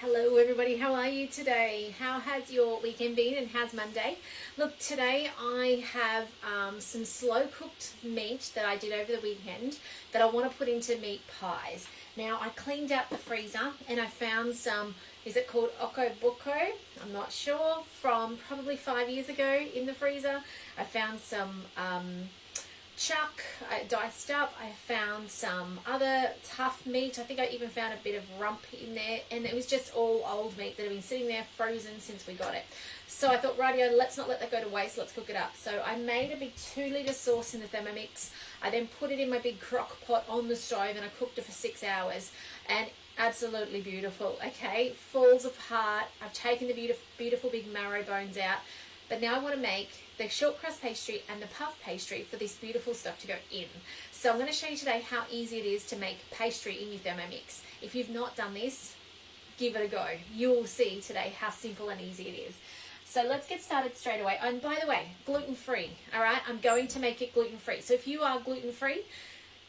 Hello everybody, how are you today? How has your weekend been and how's Monday? Look, today I have some slow cooked meat that I did over the weekend that I want to put into meat pies. Now I cleaned out the freezer and I found some, is it called okoboko? I'm not sure, from probably 5 years ago in the freezer. I found some chuck diced up. I found some other tough meat. I think I even found a bit of rump in there, and it was just all old meat that had been sitting there frozen since we got it. So I thought, rightio, let's not let that go to waste, let's cook it up. So I made a big 2-litre sauce in the Thermomix. I then put it in my big crock pot on the stove and I cooked it for 6 hours, and absolutely beautiful. Okay, falls apart. I've taken the beautiful big marrow bones out. But now I want to make the short crust pastry and the puff pastry for this beautiful stuff to go in. So I'm going to show you today how easy it is to make pastry in your Thermomix. If you've not done this, give it a go. You will see today how simple and easy it is. So let's get started straight away. And by the way, gluten-free, all right? I'm going to make it gluten-free. So if you are gluten-free,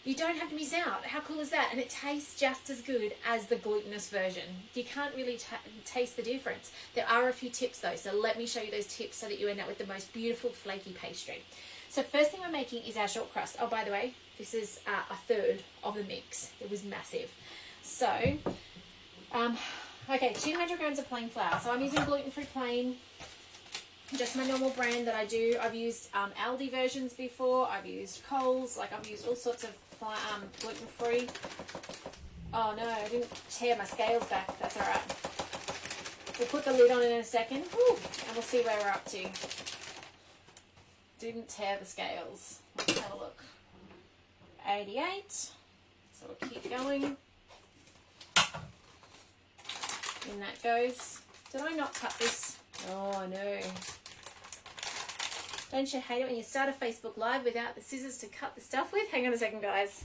you don't have to miss out. How cool is that? And it tastes just as good as the glutinous version. You can't really taste the difference. There are a few tips though, so let me show you those tips so that you end up with the most beautiful flaky pastry. So first thing we're making is our short crust. Oh, by the way, this is a third of the mix. It was massive. So, okay, 200 grams of plain flour. So I'm using gluten-free plain, just my normal brand that I do. I've used Aldi versions before. I've used Coles. Like, I've used all sorts of gluten-free. Oh no, I didn't tear my scales back. That's all right. We'll put the lid on in a second. Woo, and we'll see where we're up to. Didn't tear the scales. Let's have a look. 88. So we'll keep going. In that goes. Did I not cut this? Oh no. Don't you hate it when you start a Facebook Live without the scissors to cut the stuff with? Hang on a second, guys.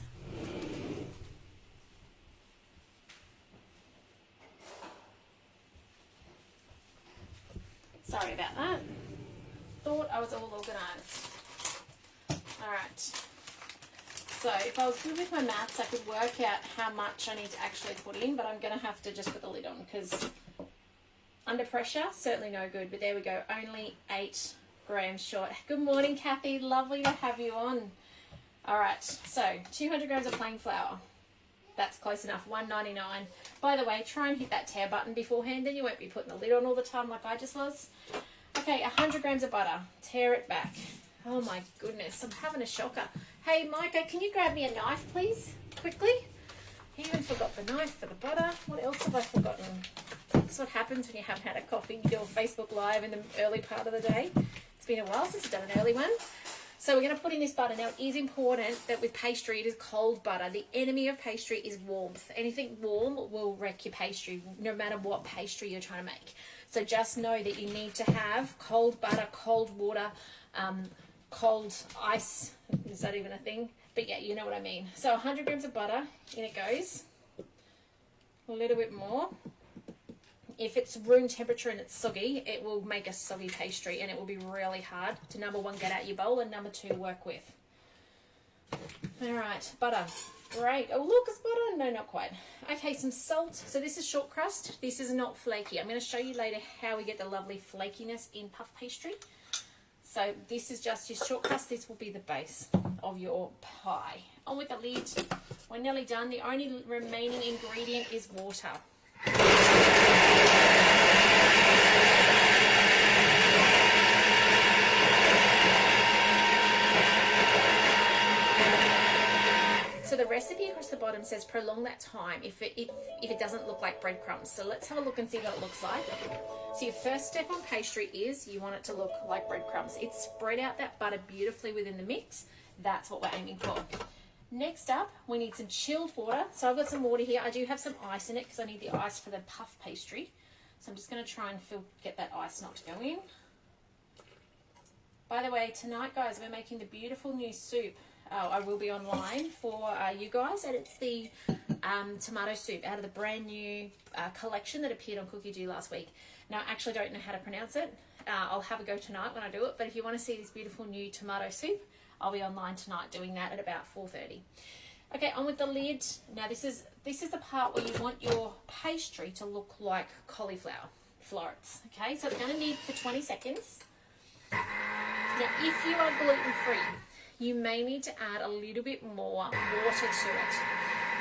Sorry about that. Thought I was all organised. Alright. So if I was good with my maths, I could work out how much I need to actually put in, but I'm going to have to just put the lid on because under pressure, certainly no good. But there we go, only 8 grams short. Good morning, Kathy. Lovely to have you on. All right, so 200 grams of plain flour. That's close enough, $1.99. By the way, try and hit that tear button beforehand, then you won't be putting the lid on all the time like I just was. Okay, 100 grams of butter. Tear it back. Oh my goodness, I'm having a shocker. Hey, Micah, can you grab me a knife, please? Quickly. I even forgot the knife for the butter. What else have I forgotten? That's what happens when you haven't had a coffee. You do a Facebook Live in the early part of the day. It's been a while since I've done an early one. So we're going to put in this butter. Now, it is important that with pastry, it is cold butter. The enemy of pastry is warmth. Anything warm will wreck your pastry, no matter what pastry you're trying to make. So just know that you need to have cold butter, cold water, cold ice. Is that even a thing? But yeah, you know what I mean. So 100 grams of butter, in it goes. A little bit more. If it's room temperature and it's soggy, it will make a soggy pastry and it will be really hard to, number one, get out your bowl, and number two, work with. All right, butter. Great. Oh, look, it's butter. No, not quite. Okay, some salt. So this is short crust. This is not flaky. I'm going to show you later how we get the lovely flakiness in puff pastry. So this is just your short crust. This will be the base of your pie. On with the lid. We're nearly done. The only remaining ingredient is water. So the recipe across the bottom says prolong that time if it doesn't look like breadcrumbs. So let's have a look and see what it looks like. So your first step on pastry is you want it to look like breadcrumbs. It's spread out that butter beautifully within the mix. That's what we're aiming for. Next up, we need some chilled water. So I've got some water here. I do have some ice in it because I need the ice for the puff pastry. So I'm just going to try and get that ice not to go in. By the way, tonight, guys, we're making the beautiful new soup. I will be online for you guys, and it's the tomato soup out of the brand new collection that appeared on Cookie Do last week. Now, I actually don't know how to pronounce it. I'll have a go tonight when I do it, but if you want to see this beautiful new tomato soup, I'll be online tonight doing that at about 4:30. Okay, on with the lid. Now this is the part where you want your pastry to look like cauliflower florets. Okay, so it's going to knead for 20 seconds. Now, if you are gluten-free, you may need to add a little bit more water to it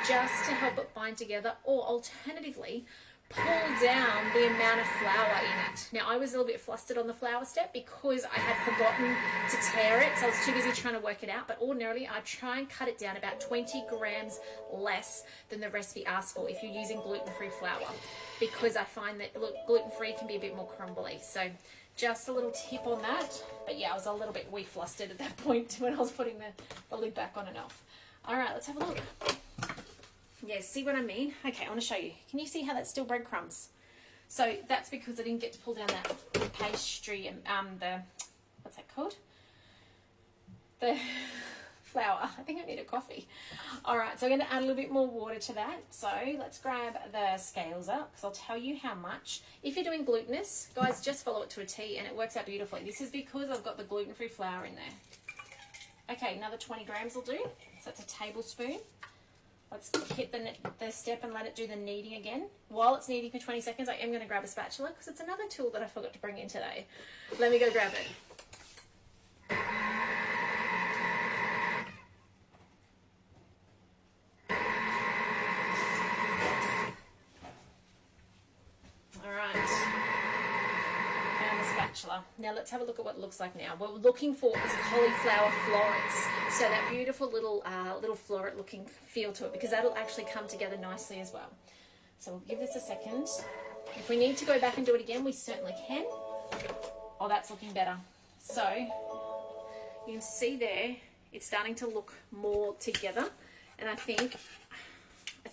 just to help it bind together, or alternatively, pull down the amount of flour in it. Now, I was a little bit flustered on the flour step because I had forgotten to tear it, so I was too busy trying to work it out, but ordinarily I try and cut it down about 20 grams less than the recipe asks for if you're using gluten-free flour, because I find that, look, gluten-free can be a bit more crumbly. So just a little tip on that. But yeah, I was a little bit wee flustered at that point when I was putting the lid back on and off. All right, let's have a look. Yeah, see what I mean? Okay, I want to show you. Can you see how that's still breadcrumbs? So that's because I didn't get to pull down that pastry and the, what's that called? The flour. I think I need a coffee. All right, so I'm going to add a little bit more water to that. So let's grab the scales up because I'll tell you how much. If you're doing glutinous, guys, just follow it to a T and it works out beautifully. This is because I've got the gluten-free flour in there. Okay, another 20 grams will do. So that's a tablespoon. Let's hit the step and let it do the kneading again. While it's kneading for 20 seconds, I am going to grab a spatula because it's another tool that I forgot to bring in today. Let me go grab it. All right. Found the spatula. Now let's have a look at what it looks like now. What we're looking for is cauliflower florets. So that beautiful little floret looking feel to it, because that'll actually come together nicely as well. So we'll give this a second. If we need to go back and do it again, we certainly can. Oh, that's looking better. So you can see there, it's starting to look more together. And I think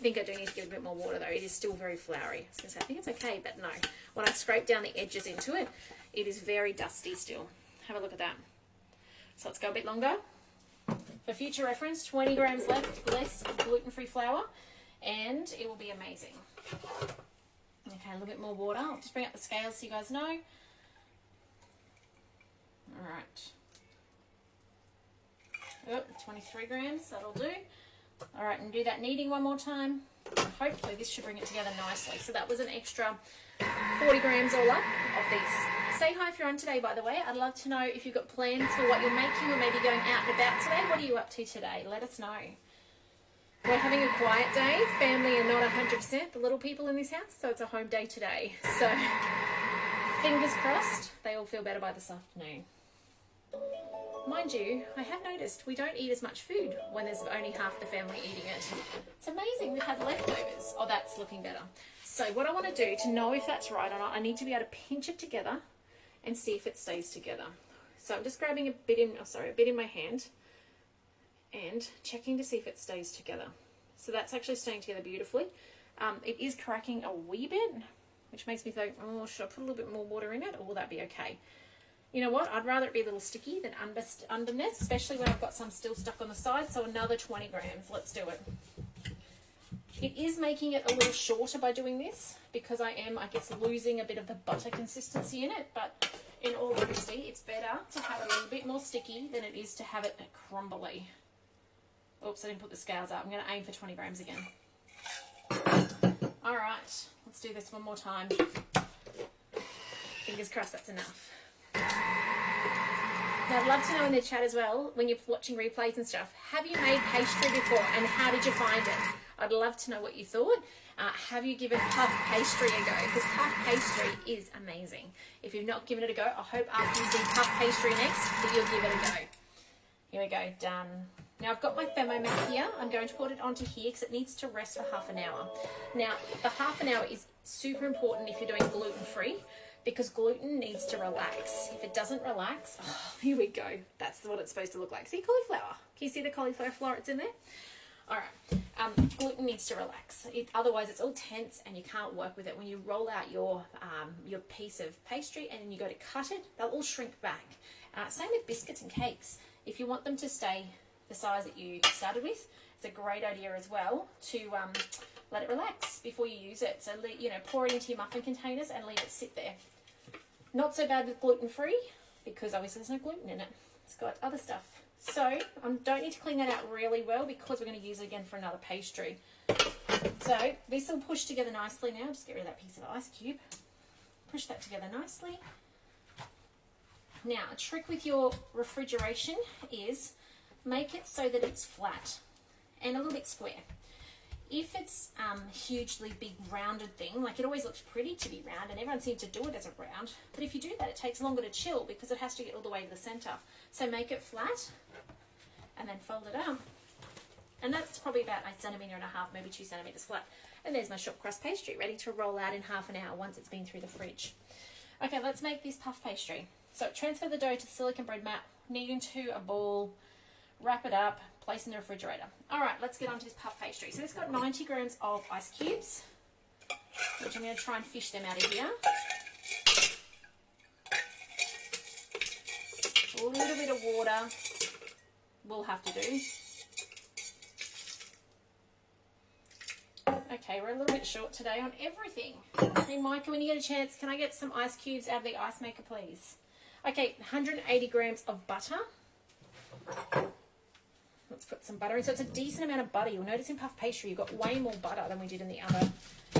I do need to give a bit more water though. It is still very floury. I was going to say, I think it's okay, but no. When I scrape down the edges into it, it is very dusty still. Have a look at that. So let's go a bit longer. For future reference, 20 grams less gluten-free flour, and it will be amazing. Okay, a little bit more water. I'll just bring up the scales so you guys know. All right. Oh, 23 grams, that'll do. All right, and do that kneading one more time. Hopefully this should bring it together nicely. So that was an extra 40 grams all up of these. Say hi if you're on today, by the way. I'd love to know if you've got plans for what you're making or maybe going out and about today. What are you up to today? Let us know. We're having a quiet day. Family are not 100%, the little people in this house, so it's a home day today. So fingers crossed, they all feel better by this afternoon. Mind you, I have noticed we don't eat as much food when there's only half the family eating it. It's amazing we've had leftovers. Oh, that's looking better. So what I want to do to know if that's right or not, I need to be able to pinch it together and see if it stays together. So I'm just grabbing a bit in my hand and checking to see if it stays together. So that's actually staying together beautifully. It is cracking a wee bit, which makes me think, oh, should I put a little bit more water in it, or will that be okay? You know what? I'd rather it be a little sticky than underness, especially when I've got some still stuck on the side. So another 20 grams. Let's do it. It is making it a little shorter by doing this because I am, I guess, losing a bit of the butter consistency in it. But in all honesty, it's better to have it a little bit more sticky than it is to have it crumbly. Oops, I didn't put the scales up. I'm going to aim for 20 grams again. All right, let's do this one more time. Fingers crossed that's enough. Now, I'd love to know in the chat as well, when you're watching replays and stuff, have you made pastry before and how did you find it? I'd love to know what you thought. Have you given puff pastry a go? Because puff pastry is amazing. If you've not given it a go, I hope after you see puff pastry next that you'll give it a go. Here we go, done. Now I've got my thermometer here. I'm going to put it onto here because it needs to rest for half an hour. Now, the half an hour is super important if you're doing gluten-free, because gluten needs to relax. If it doesn't relax, oh, here we go. That's what it's supposed to look like. See cauliflower? Can you see the cauliflower florets in there? All right, gluten needs to relax. Otherwise, it's all tense and you can't work with it. When you roll out your piece of pastry and then you go to cut it, they'll all shrink back. Same with biscuits and cakes. If you want them to stay the size that you started with, it's a great idea as well to let it relax before you use it. So, you know, pour it into your muffin containers and leave it sit there. Not so bad with gluten-free because obviously there's no gluten in it. It's got other stuff. So I don't need to clean that out really well because we're going to use it again for another pastry. So this will push together nicely now. Just get rid of that piece of ice cube. Push that together nicely. Now, a trick with your refrigeration is make it so that it's flat and a little bit square. If it's hugely big rounded thing, like it always looks pretty to be round and everyone seems to do it as a round, but if you do that, it takes longer to chill because it has to get all the way to the center. So make it flat and then fold it up. And that's probably about 1.5 centimeters, maybe 2 centimeters flat. And there's my short crust pastry ready to roll out in half an hour once it's been through the fridge. Okay, let's make this puff pastry. So transfer the dough to the silicone bread mat, knead into a ball, wrap it up, place in the refrigerator. All right, let's get on to this puff pastry. So it's got 90 grams of ice cubes, which I'm going to try and fish them out of here. A little bit of water will have to do. Okay, we're a little bit short today on everything. Hey, Micah, when you get a chance, can I get some ice cubes out of the ice maker, please? Okay, 180 grams of butter. Let's put some butter in. So it's a decent amount of butter. You'll notice in puff pastry, you've got way more butter than we did in the other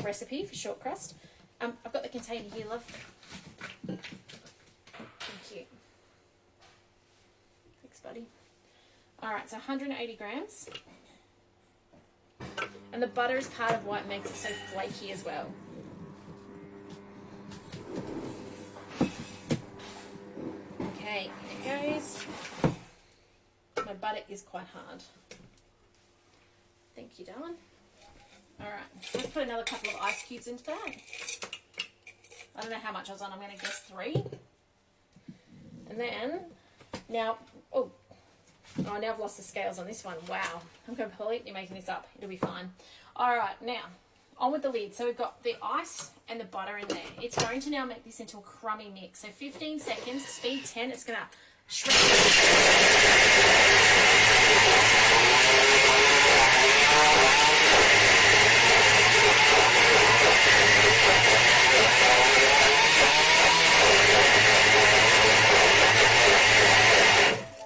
recipe for short crust. I've got the container here, love. Thank you. Thanks, buddy. All right, so 180 grams. And the butter is part of what makes it so flaky as well. Okay, here it goes. My butter is quite hard. Thank you, darling. All right, let's put another couple of ice cubes into that. I don't know how much I was on. I'm going to guess 3. And then, now, oh, now I've lost the scales on this one. Wow, I'm completely making this up. It'll be fine. All right, now, on with the lid. So we've got the ice and the butter in there. It's going to now make this into a crummy mix. So 15 seconds, speed 10. It's going to shred.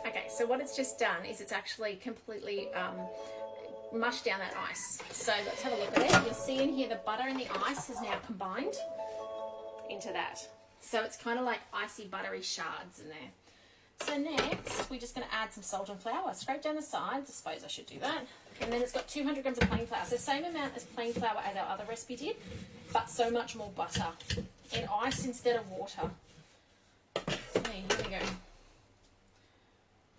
Okay, so what it's just done is it's actually completely mushed down that ice. So let's have a look at it. You'll see in here the butter and the ice has now combined into that. So it's kind of like icy buttery shards in there. So next, we're just going to add some salt and flour. Scrape down the sides. I suppose I should do that. And then it's got 200 grams of plain flour. So same amount as plain flour as our other recipe did, but so much more butter. And ice instead of water. Okay, here we go.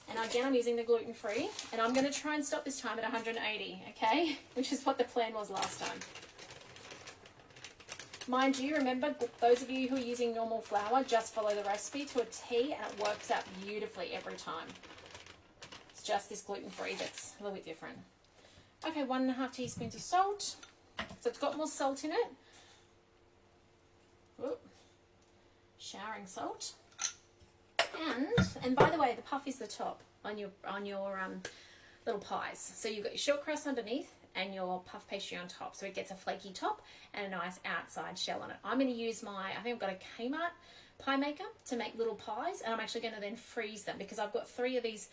And again, I'm using the gluten-free. And I'm going to try and stop this time at 180, okay? Which is what the plan was last time. Mind you, remember, those of you who are using normal flour, just follow the recipe to a T and it works out beautifully every time. It's just this gluten-free that's a little bit different. Okay, 1.5 teaspoons of salt. So it's got more salt in it. Whoop. Showering salt. And by the way, the puff is the top on your little pies. So you've got your short crust underneath and your puff pastry on top, so it gets a flaky top and a nice outside shell on it. I'm going to use I think I've got a Kmart pie maker to make little pies, and I'm actually going to then freeze them because I've got 3 of these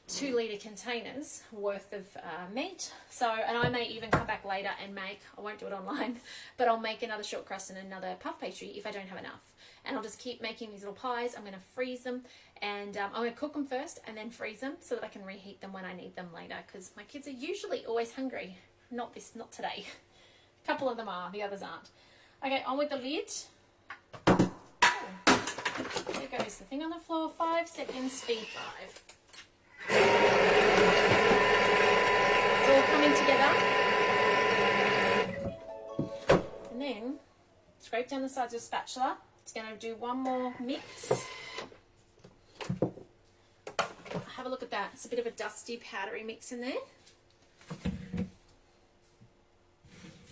2-litre containers worth of meat. So, and I may even come back later and make, I won't do it online, but I'll make another short crust and another puff pastry if I don't have enough. And I'll just keep making these little pies. I'm going to freeze them, and I'm going to cook them first and then freeze them so that I can reheat them when I need them later, because my kids are usually always hungry. Not today. A couple of them are, the others aren't. Okay, on with the lid. Oh, there goes the thing on the floor. 5 seconds, speed 5. It's all coming together. And then scrape down the sides with a spatula. It's going to do one more mix. Have a look at that. It's a bit of a dusty, powdery mix in there.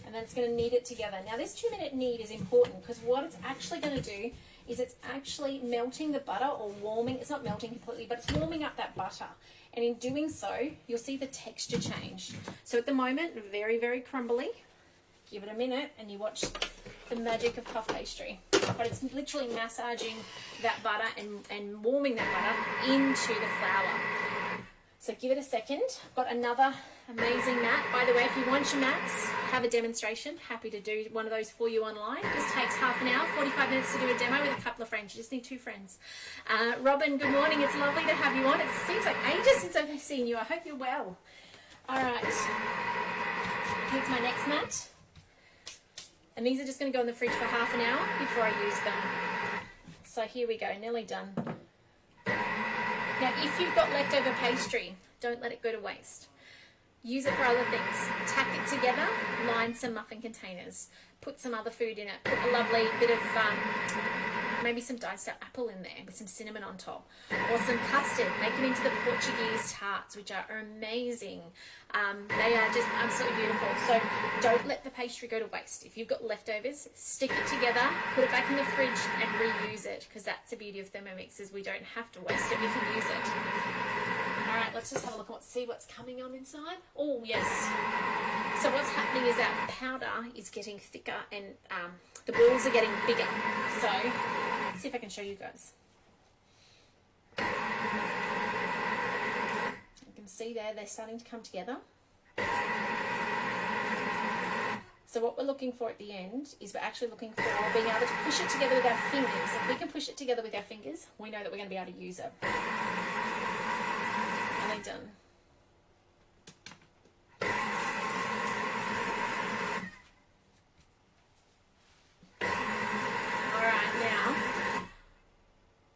And then it's going to knead it together. Now this 2-minute knead is important because what it's actually going to do is it's actually melting the butter, or warming. It's not melting completely, but it's warming up that butter. And in doing so, you'll see the texture change. So at the moment, very, very crumbly. Give it a minute and you watch the magic of puff pastry. But it's literally massaging that butter and warming that butter into the flour. So give it a second. I've got another amazing mat. By the way, if you want your mats, have a demonstration. Happy to do one of those for you online. Just takes half an hour, 45 minutes to do a demo with a couple of friends. You just need 2 friends. Robin, good morning. It's lovely to have you on. It seems like ages since I've seen you. I hope you're well. All right. Here's my next mat. And these are just going to go in the fridge for half an hour before I use them. So here we go, nearly done. Now, if you've got leftover pastry, don't let it go to waste. Use it for other things. Tack it together, line some muffin containers, put some other food in it, put a lovely bit of, maybe some diced up apple in there with some cinnamon on top, or some custard. Make it into the Portuguese tarts, which are amazing. They are just absolutely beautiful. So don't let the pastry go to waste. If you've got leftovers, stick it together, put it back in the fridge and reuse it, because that's the beauty of Thermomix, is we don't have to waste it, we can use it. All right, let's just have a look and see what's coming on inside. Oh, yes. So what's happening is that powder is getting thicker and the balls are getting bigger. So let's see if I can show you guys. You can see there, they're starting to come together. So what we're looking for at the end is we're actually looking for being able to push it together with our fingers. If we can push it together with our fingers, we know that we're going to be able to use it. And they're done.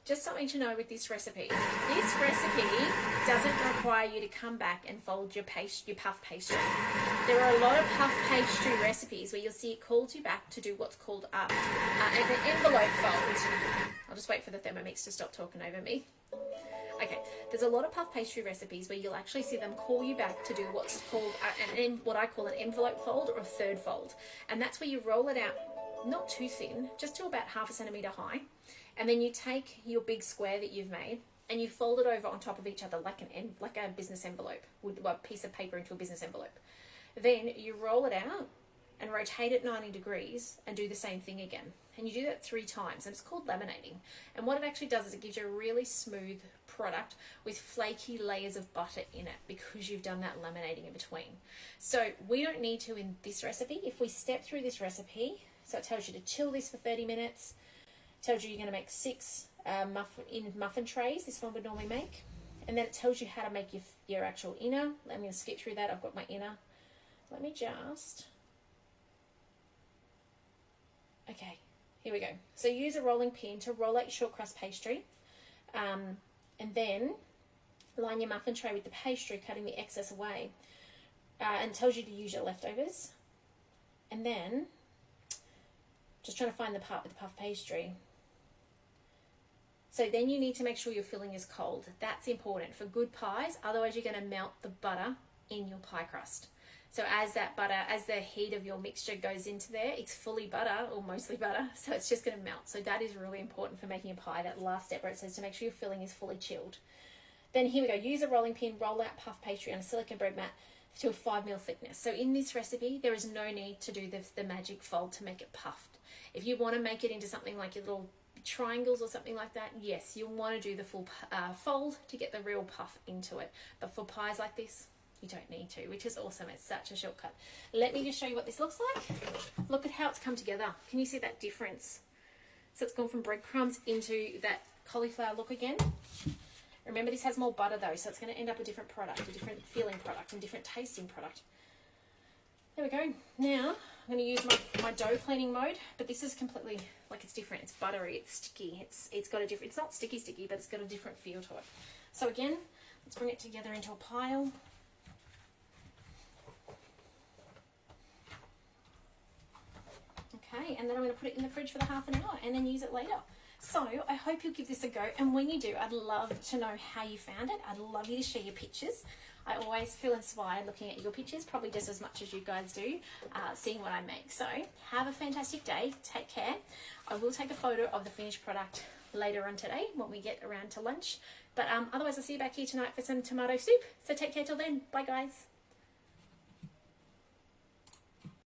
Just something to know with this recipe. This recipe doesn't require you to come back and fold your puff pastry. There are a lot of puff pastry recipes where you'll see it calls you back to do what's called an envelope fold. I'll just wait for the Thermomix to stop talking over me. Okay, there's a lot of puff pastry recipes where you'll actually see them call you back to do what's called what I call an envelope fold or a third fold. And that's where you roll it out, not too thin, just to about 1/2 centimetre high. And then you take your big square that you've made and you fold it over on top of each other like a business envelope, a piece of paper into a business envelope. Then you roll it out and rotate it 90 degrees and do the same thing again. And you do that 3 times, and it's called laminating. And what it actually does is it gives you a really smooth product with flaky layers of butter in it because you've done that laminating in between. So we don't need to in this recipe. If we step through this recipe, so it tells you to chill this for 30 minutes, tells you you're going to make 6 muffin trays, this one would normally make. And then it tells you how to make your actual inner. I'm going to skip through that. I've got my inner. Let me just... Okay, here we go. So use a rolling pin to roll out your short crust pastry. And then line your muffin tray with the pastry, cutting the excess away. And tells you to use your leftovers. And then, just trying to find the part with the puff pastry. So then you need to make sure your filling is cold. That's important for good pies, otherwise you're going to melt the butter in your pie crust. So as the heat of your mixture goes into there, it's fully butter or mostly butter, so it's just going to melt. So that is really important for making a pie, that last step where it says to make sure your filling is fully chilled. Then here we go, use a rolling pin, roll out puff pastry on a silicone bread mat to a 5 ml thickness. So in this recipe, there is no need to do the magic fold to make it puffed. If you want to make it into something like your little triangles or something like that, yes, you'll want to do the full fold to get the real puff into it. But for pies like this, you don't need to, which is awesome. It's such a shortcut. Let me just show you what this looks like. Look at how it's come together. Can you see that difference? So it's gone from breadcrumbs into that cauliflower look again. Remember, this has more butter though, so it's going to end up a different product, a different feeling product and different tasting product. There we go. Now I'm going to use my dough cleaning mode, but this is completely, like, it's different. It's buttery, it's sticky, it's got a different, it's not sticky, but it's got a different feel to it. So again, let's bring it together into a pile. Okay, and then I'm going to put it in the fridge for the half an hour and then use it later. So I hope you'll give this a go, and when you do, I'd love to know how you found it. I'd love you to share your pictures. I always feel inspired looking at your pictures, probably just as much as you guys do, seeing what I make. So have a fantastic day. Take care. I will take a photo of the finished product later on today when we get around to lunch. But otherwise, I'll see you back here tonight for some tomato soup. So take care till then. Bye, guys.